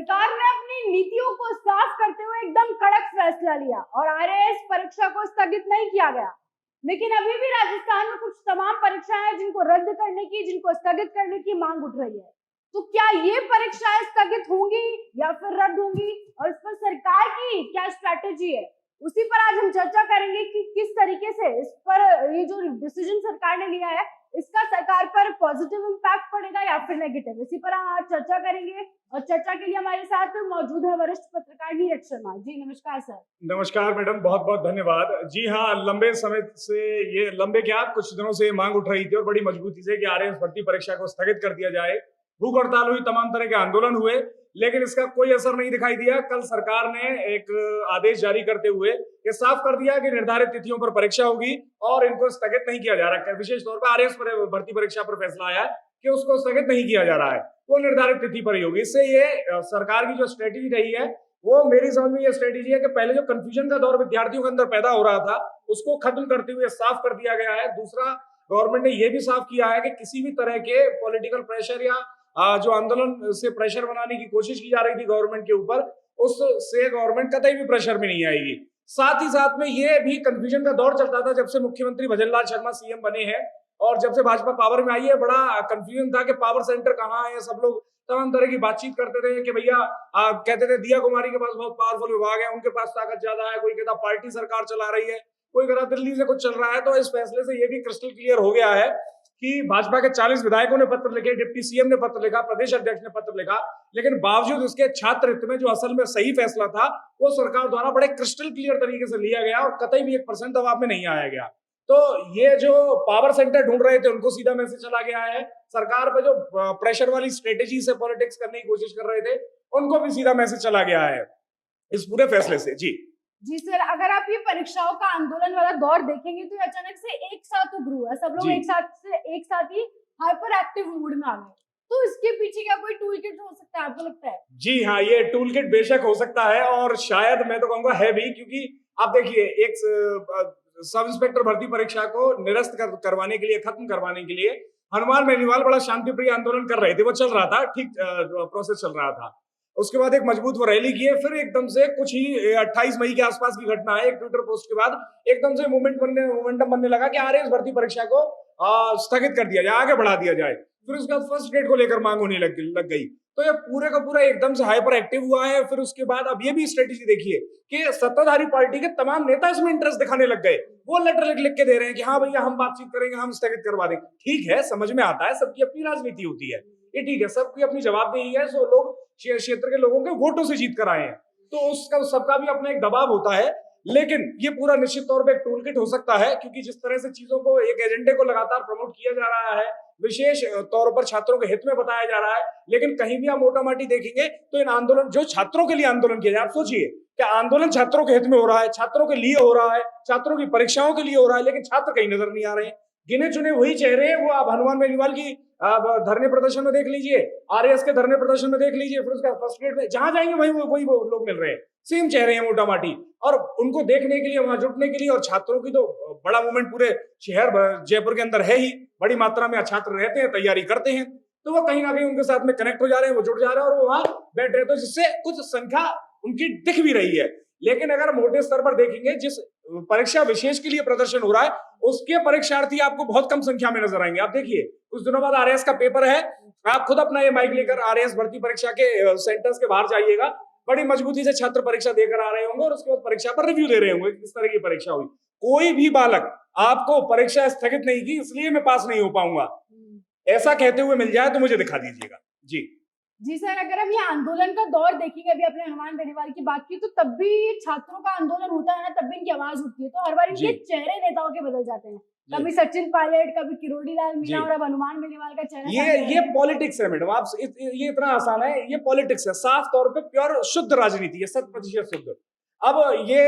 सरकार ने अपनी नीतियों को साफ करते हुए एकदम कड़क फैसला लिया और आरएएस परीक्षा को स्थगित नहीं किया गया। लेकिन अभी भी राजस्थान में कुछ तमाम परीक्षाएं हैं जिनको रद्द करने की, जिनको स्थगित करने की मांग उठ रही है। तो क्या ये परीक्षाएं स्थगित होंगी या फिर रद्द होंगी और इस पर सरकार की क्या स्ट्रैटेजी है, उसी पर आज हम चर्चा करेंगे कि किस तरीके से इस पर ये जो डिसीजन सरकार ने लिया है इसका सरकार पर पॉजिटिव इम्पैक्ट पड़ेगा या फिर नेगेटिव। इसी पर हम आज चर्चा करेंगे और चर्चा के लिए हमारे साथ मौजूद है वरिष्ठ पत्रकार नीरज शर्मा जी। नमस्कार सर। नमस्कार मैडम, बहुत बहुत धन्यवाद। जी हाँ, लंबे समय से ये कुछ दिनों से मांग उठ रही थी और बड़ी मजबूती से कि आरएएस भर्ती परीक्षा को स्थगित कर दिया जाए। भूख हड़ताल हुई, तमाम तरह के आंदोलन हुए, लेकिन इसका कोई असर नहीं दिखाई दिया। कल सरकार ने एक आदेश जारी करते हुए ये साफ कर दिया कि निर्धारित तिथियों पर परीक्षा होगी और इनको स्थगित नहीं किया जा रहा है। विशेष तौर पर आरएएस भर्ती परीक्षा पर फैसला आया कि उसको स्थगित नहीं किया जा रहा है, वो निर्धारित तिथि पर ही होगी। इससे ये सरकार की जो स्ट्रेटेजी रही है, वो मेरी समझ में ये स्ट्रेटेजी है कि पहले जो कंफ्यूजन का दौर विद्यार्थियों के अंदर पैदा हो रहा था उसको खत्म करते हुए साफ कर दिया गया है। दूसरा, गवर्नमेंट ने ये भी साफ किया है कि किसी भी तरह के पॉलिटिकल प्रेशर या जो आंदोलन से प्रेशर बनाने की कोशिश की जा रही थी गवर्नमेंट के ऊपर, उससे गवर्नमेंट कतई भी प्रेशर में नहीं आएगी। साथ ही साथ में ये भी कंफ्यूजन का दौर चलता था जब से मुख्यमंत्री भजनलाल शर्मा सीएम बने हैं और जब से भाजपा पावर में आई है, बड़ा कंफ्यूजन था कि पावर सेंटर कहाँ है। सब लोग तमाम तरह की बातचीत करते थे कि भैया कहते थे दिया कुमारी के पास बहुत पावरफुल विभाग है, उनके पास ताकत ज्यादा है, कोई कहता पार्टी सरकार चला रही है, कोई कहता दिल्ली से कुछ चल रहा है। तो इस फैसले से ये भी क्रिस्टल क्लियर हो गया है कि भाजपा के 40 विधायकों ने पत्र लिखे, डिप्टी सीएम ने पत्र लिखा, प्रदेश अध्यक्ष ने पत्र लिखा, लेकिन बावजूद इसके छात्र हित में जो असल में सही फैसला था वो सरकार द्वारा बड़े क्रिस्टल क्लियर तरीके से लिया गया और कतई भी 1% दबाव में नहीं आया गया। तो ये जो पावर सेंटर ढूंढ रहे थे उनको सीधा मैसेज चला गया है। सरकार पे जो प्रेशर वाली स्ट्रेटेजी से पॉलिटिक्स करने की कोशिश कर रहे थे उनको भी सीधा मैसेज चला गया है इस पूरे फैसले से। जी सर, अगर आप ये परीक्षाओं का आंदोलन वाला दौर देखेंगे तो अचानक से एक साथ उभरू है, सब लोग एक साथ ही हाइपर एक्टिव मूड में आ गए। तो इसके पीछे क्या कोई टूल किट हो सकता है, आपको लगता है? जी हाँ, ये टूल किट बेशक हो सकता है और शायद मैं तो कहूंगा है भी, क्योंकि आप देखिए एक सब इंस्पेक्टर भर्ती परीक्षा को निरस्त करवाने के लिए, खत्म करवाने के लिए हनुमान बेनीवाल बड़ा शांतिप्रिय आंदोलन कर रहे थे, वो चल रहा था, ठीक प्रोसेस चल रहा था। उसके बाद एक मजबूत वो रैली की है, फिर एकदम से कुछ ही 28 मई के आसपास की घटना है, एक ट्विटर पोस्ट के बाद एकदम से मोमेंटम बनने लगा कि आरएएस भर्ती परीक्षा को स्थगित कर दिया जाए, आगे बढ़ा दिया जाए। फिर उसके बाद फर्स्ट डेट को लेकर मांग होने लग गई। तो ये पूरे का पूरा एकदम से हाइपर एक्टिव हुआ है। फिर उसके बाद अब ये भी स्ट्रेटेजी देखिए कि सत्ताधारी पार्टी के तमाम नेता इसमें इंटरेस्ट दिखाने लग गए। वो लेटर लिख के दे रहे हैं कि हाँ भैया हम बातचीत करेंगे, हम स्थगित करवा देंगे। ठीक है, समझ में आता है, सबकी अपनी राजनीति होती है, ये ठीक है, सबकी अपनी जवाबदेही है। सो लोग क्षेत्र के लोगों के वोटों से जीत कर आए हैं, तो उसका सबका भी अपना एक दबाव होता है। लेकिन ये पूरा निश्चित तौर पे एक टूल किट हो सकता है, क्योंकि जिस तरह से चीजों को, एक एजेंडे को लगातार प्रमोट किया जा रहा है, विशेष तौर पर छात्रों के हित में बताया जा रहा है। लेकिन कहीं भी आप मोटा माटी देखेंगे तो इन आंदोलन, जो छात्रों के लिए आंदोलन किया जाए, आप सोचिए कि आंदोलन छात्रों के हित में हो रहा है, छात्रों के लिए हो रहा है, छात्रों की परीक्षाओं के लिए हो रहा है, लेकिन छात्र कहीं नजर नहीं आ रहे हैं। गिने चुने वही चेहरे हैं। वो आप हनुमान बेनीवाल की धरने प्रदर्शन में देख लीजिए, आरएएस के धरने प्रदर्शन में देख लीजिए, फिर उसका फर्स्ट ग्रेड में जहां जाएंगे वही लोग मिल रहे हैं, सेम चेहरे हैं मोटा माटी। और उनको देखने के लिए, वहां जुटने के लिए, और छात्रों की तो बड़ा मूवमेंट पूरे शहर जयपुर के अंदर है ही, बड़ी मात्रा में छात्र रहते हैं, तैयारी करते हैं, तो वो कहीं ना कहीं उनके साथ में कनेक्ट हो जा रहे हैं, वो जुट जा रहे हैं और वो वहां बैठ रहे, तो जिससे कुछ संख्या उनकी दिख भी रही है। लेकिन अगर मोटे स्तर पर देखेंगे, जिस परीक्षा विशेष के लिए प्रदर्शन हो रहा है उसके परीक्षार्थी आपको बहुत कम संख्या में नजर आएंगे। आप देखिए कुछ दिनों बाद आरएएस का पेपर है, आप खुद अपना ये माइक लेकर आरएएस भर्ती परीक्षा के सेंटर्स के बाहर जाइएगा, बड़ी मजबूती से छात्र परीक्षा देकर आ रहे होंगे और उसके बाद परीक्षा पर रिव्यू दे रहे होंगे किस तरह की परीक्षा हुई। कोई भी बालक आपको परीक्षा स्थगित नहीं की इसलिए मैं पास नहीं हो पाऊंगा ऐसा कहते हुए मिल जाए तो मुझे दिखा दीजिएगा। जी सर, अगर हम ये आंदोलन का दौर देखेंगे, अभी आपने हनुमान बेनीवाल की बात की, तो तब भी छात्रों का आंदोलन होता है ना, तब भी इनकी आवाज उठती है, तो हर बार इनके चेहरे नेताओं के बदल जाते हैं, कभी सचिन पायलट, कभी किरोड़ी लाल मीणा और अब हनुमान बेनीवाल का चेहरा। ये पॉलिटिक्स है मैडम, आप ये इतना आसान है, ये पॉलिटिक्स है, साफ तौर पे प्योर शुद्ध राजनीति है, 100% शुद्ध। अब ये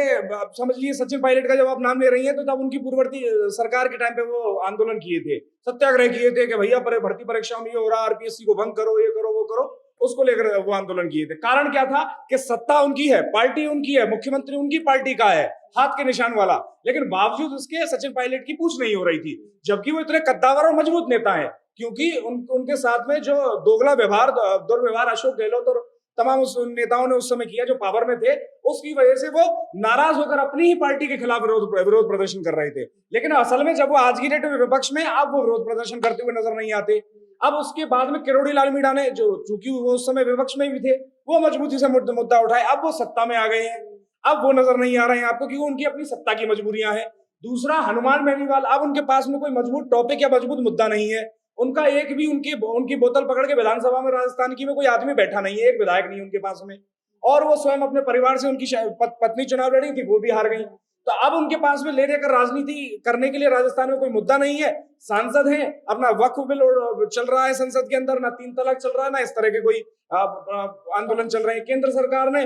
समझ लीजिए सचिन पायलट का जब आप नाम ले रही हैं, तो तब उनकी पूर्ववर्ती सरकार के टाइम पे वो आंदोलन किए थे, सत्याग्रह किए थे कि भैया भर्ती परीक्षा में ये हो रहा, आरपीएससी को भंग करो, ये करो, वो करो, उसको लेकर वो आंदोलन किए थे। कारण क्या था कि सत्ता उनकी है, पार्टी उनकी है, मुख्यमंत्री उनकी पार्टी का है, हाथ के निशान वाला, लेकिन बावजूद उसके सचिन पायलट की पूछ नहीं हो रही थी, जबकि वो इतने कद्दावर और मजबूत नेता है, क्योंकि उनके साथ में जो दोगला व्यवहार, दुर्व्यवहार अशोक गहलोत और तमाम उस नेताओं ने उस समय किया जो पावर में थे, उसकी वजह से वो नाराज होकर अपनी ही पार्टी के खिलाफ विरोध प्रदर्शन कर रहे थे। लेकिन असल में जब वो आज की डेट में विपक्ष में, अब वो विरोध प्रदर्शन करते हुए नजर नहीं आते। अब उसके बाद में किरोड़ी लाल मीणा ने, जो चूंकि वो उस समय विपक्ष में भी थे, वो मजबूती से मुद्दा उठाए। अब वो सत्ता में आ गए हैं, अब वो नजर नहीं आ रहे हैं आपको, क्योंकि उनकी अपनी सत्ता की मजबूरियां हैं। दूसरा, हनुमान बेनीवाल, अब उनके पास में कोई मजबूत टॉपिक या मजबूत मुद्दा नहीं है। उनका एक भी उनकी बोतल पकड़ के विधानसभा में राजस्थान की में कोई आदमी बैठा नहीं है, एक विधायक नहीं है उनके पास में। और वो स्वयं अपने परिवार से, उनकी पत्नी चुनाव लड़ी थी, वो भी हार गई। तो अब उनके पास में ले लेकर राजनीति करने के लिए राजस्थान में कोई मुद्दा नहीं है। सांसद हैं, अपना वक्फ बिल चल रहा है संसद के अंदर, ना 3 तलाक चल रहा है, ना इस तरह के कोई आंदोलन चल रहे हैं। केंद्र सरकार ने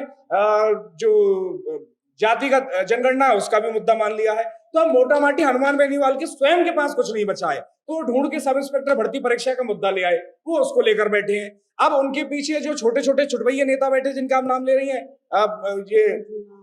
जो जातिगत जनगणना है उसका भी मुद्दा मान लिया है। तो अब मोटा माटी हनुमान बेनीवाल के स्वयं के पास कुछ नहीं बचा है, तो वो ढूंढ के सब इंस्पेक्टर भर्ती परीक्षा का मुद्दा ले आए, वो उसको लेकर बैठे हैं। अब उनके पीछे जो छोटे छोटे छुटभैया नेता बैठे, जिनका आप नाम ले रही हैं, अब ये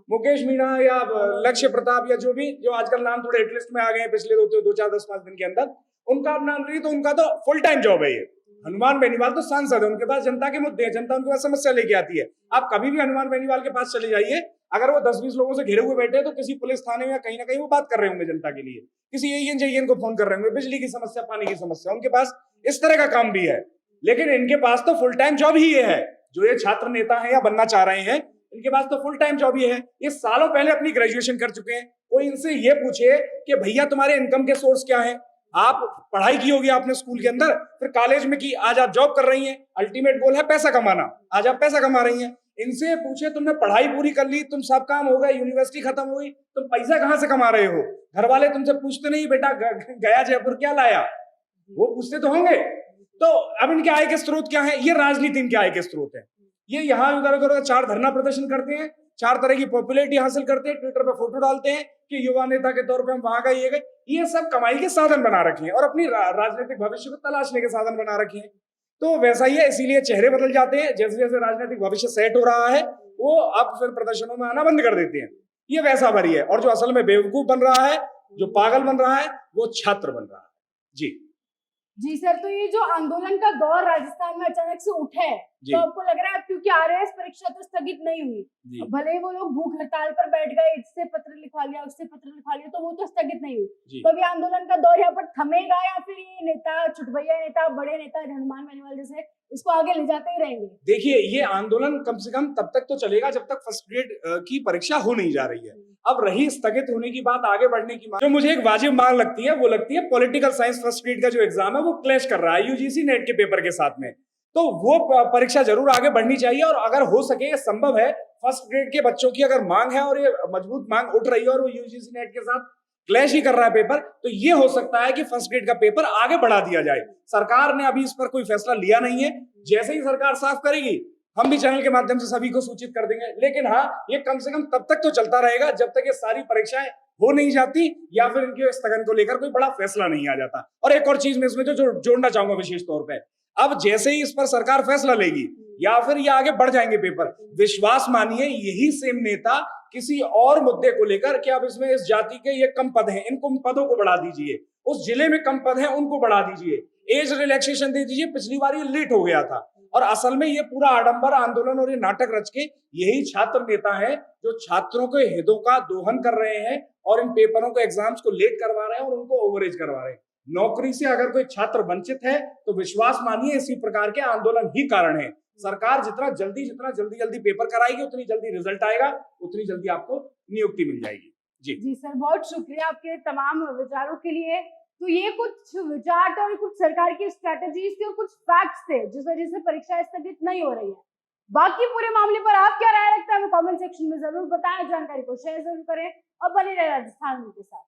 मुकेश मीणा या लक्ष्य प्रताप या जो भी, जो आजकल नाम थोड़े हिटलिस्ट में आ गए हैं पिछले 2-4-10-5 दिन के अंदर, उनका आप नाम ले रही, तो उनका तो फुल टाइम जॉब है ये। हनुमान बेनीवाल तो सांसद है, उनके पास जनता के मुद्दे हैं, जनता उनके पास समस्या लेके आती है। आप कभी भी हनुमान बेनीवाल के पास चले जाइए, अगर वो 10-20 लोगों से घिरे हुए बैठे हैं, तो किसी पुलिस थाने में कहीं ना कहीं वो बात कर रहे होंगे जनता के लिए, किसी एएन को फोन कर रहे होंगे, बिजली की समस्या, पानी की समस्या, उनके पास इस तरह का काम भी है। लेकिन इनके पास तो फुल टाइम जॉब ही ये है, जो ये छात्र नेता है या बनना चाह रहे हैं, इनके पास तो फुल टाइम जॉब ही है। ये सालों पहले अपनी ग्रेजुएशन कर चुके हैं। कोई इनसे ये पूछे कि भैया तुम्हारे इनकम के सोर्स क्या है, आप पढ़ाई की होगी आपने स्कूल के अंदर, फिर कॉलेज में की, आज आप जॉब कर रही हैं, अल्टीमेट गोल है पैसा कमाना, आज आप पैसा कमा रही हैं। इनसे पूछे तुमने पढ़ाई पूरी कर ली, तुम सब काम हो गए, यूनिवर्सिटी खत्म हो गई, तुम पैसा कहां से कमा रहे हो? घर वाले तुमसे पूछते नहीं बेटा गया जयपुर क्या लाया, वो पूछते तो होंगे। तो अब इनके आय के स्रोत क्या है? ये राजनीति इनके आय के स्रोत है। ये यहाँ उधर उधर 4 धरना प्रदर्शन करते हैं, 4 तरह की पॉपुलैरिटी हासिल करते हैं, ट्विटर पे फोटो डालते हैं कि युवा नेता के तौर पे हम वहां गए, ये गए। ये सब कमाई के साधन बना रखे हैं और अपनी राजनीतिक भविष्य को तलाशने के साधन बना रखे हैं। तो वैसा ही है, इसीलिए चेहरे बदल जाते हैं। जैसे जैसे राजनीतिक भविष्य सेट हो रहा है, वो अब फिर प्रदर्शनों में आना बंद कर देते हैं। ये वैसा भरी है। और जो असल में बेवकूफ बन रहा है, जो पागल बन रहा है, वो छात्र बन रहा है। जी सर, तो ये जो आंदोलन का दौर राजस्थान में अचानक से उठा है, तो आपको लग रहा है क्योंकि आरएएस परीक्षा तो स्थगित नहीं हुई, भले ही वो लोग भूख हड़ताल पर बैठ गए, इससे पत्र लिखवा लिया, उससे पत्र लिखवा लिया, तो वो तो स्थगित नहीं हुई, तो अभी आंदोलन का दौर यहाँ पर थमेगा या फिर ये नेता, छुटभैया नेता, बड़े नेता हनुमान बेनीवाल जैसे इसको आगे ले जाते ही रहेंगे? देखिए, ये आंदोलन कम से कम तब तक तो चलेगा जब तक फर्स्ट ग्रेड की परीक्षा हो नहीं जा रही है। अब रही स्थगित होने की बात, आगे बढ़ने की बात, जो मुझे एक वाजिब मांग लगती है, वो लगती है पॉलिटिकल साइंस फर्स्ट ग्रेड का जो एग्जाम है वो क्लैश कर रहा है यूजीसी नेट के पेपर के साथ में। तो वो परीक्षा जरूर आगे बढ़नी चाहिए, और अगर हो सके, ये संभव है, फर्स्ट ग्रेड के बच्चों की अगर मांग है और ये मजबूत मांग उठ रही है और वो यूजीसी नेट के साथ क्लैश ही कर रहा है पेपर, तो ये हो सकता है कि फर्स्ट ग्रेड का पेपर आगे बढ़ा दिया जाए। सरकार ने अभी इस पर कोई फैसला लिया नहीं है, जैसे ही सरकार साफ करेगी हम भी चैनल के माध्यम से सभी को सूचित कर देंगे। लेकिन हाँ, ये कम से कम तब तक तो चलता रहेगा जब तक ये सारी परीक्षाएं हो नहीं जाती या फिर इनके स्थगन को लेकर कोई बड़ा फैसला नहीं आ जाता। और एक और चीज मैं इसमें जो जोड़ना चाहूंगा विशेष तौर पे, अब जैसे ही इस पर सरकार फैसला लेगी या फिर ये आगे बढ़ जाएंगे पेपर, विश्वास मानिए यही सेम नेता किसी और मुद्दे को लेकर कि अब इसमें इस जाति के ये कम पद हैं, इनको पदों को बढ़ा दीजिए, उस जिले में कम पद हैं उनको बढ़ा दीजिए, एज रिलैक्सेशन दे दीजिए, पिछली बार ये लेट हो गया था। और असल में ये पूरा आडंबर आंदोलन और ये नाटक रच के यही छात्र नेता है जो छात्रों के हितों का दोहन कर रहे हैं और इन पेपरों को, एग्जाम्स को लेट करवा रहे हैं और उनको ओवरेज करवा रहे हैं। नौकरी से अगर कोई छात्र वंचित है तो विश्वास मानिए इसी प्रकार के आंदोलन ही कारण है। सरकार जितना जल्दी पेपर कराएगी, उतनी जल्दी रिजल्ट आएगा, उतनी जल्दी आपको नियुक्ति मिल जाएगी। जी सर, बहुत शुक्रिया आपके तमाम विचारों के लिए। तो ये कुछ विचार थे और कुछ सरकार की स्ट्रेटेजीज थी और कुछ फैक्ट्स थे जिस वजह से परीक्षा स्थगित नहीं हो रही है। बाकी पूरे मामले पर आप क्या राय रखते हैं हमें कमेंट सेक्शन में जरूर बताएं, जानकारी को शेयर जरूर करें और बने रहे राजस्थान के साथ।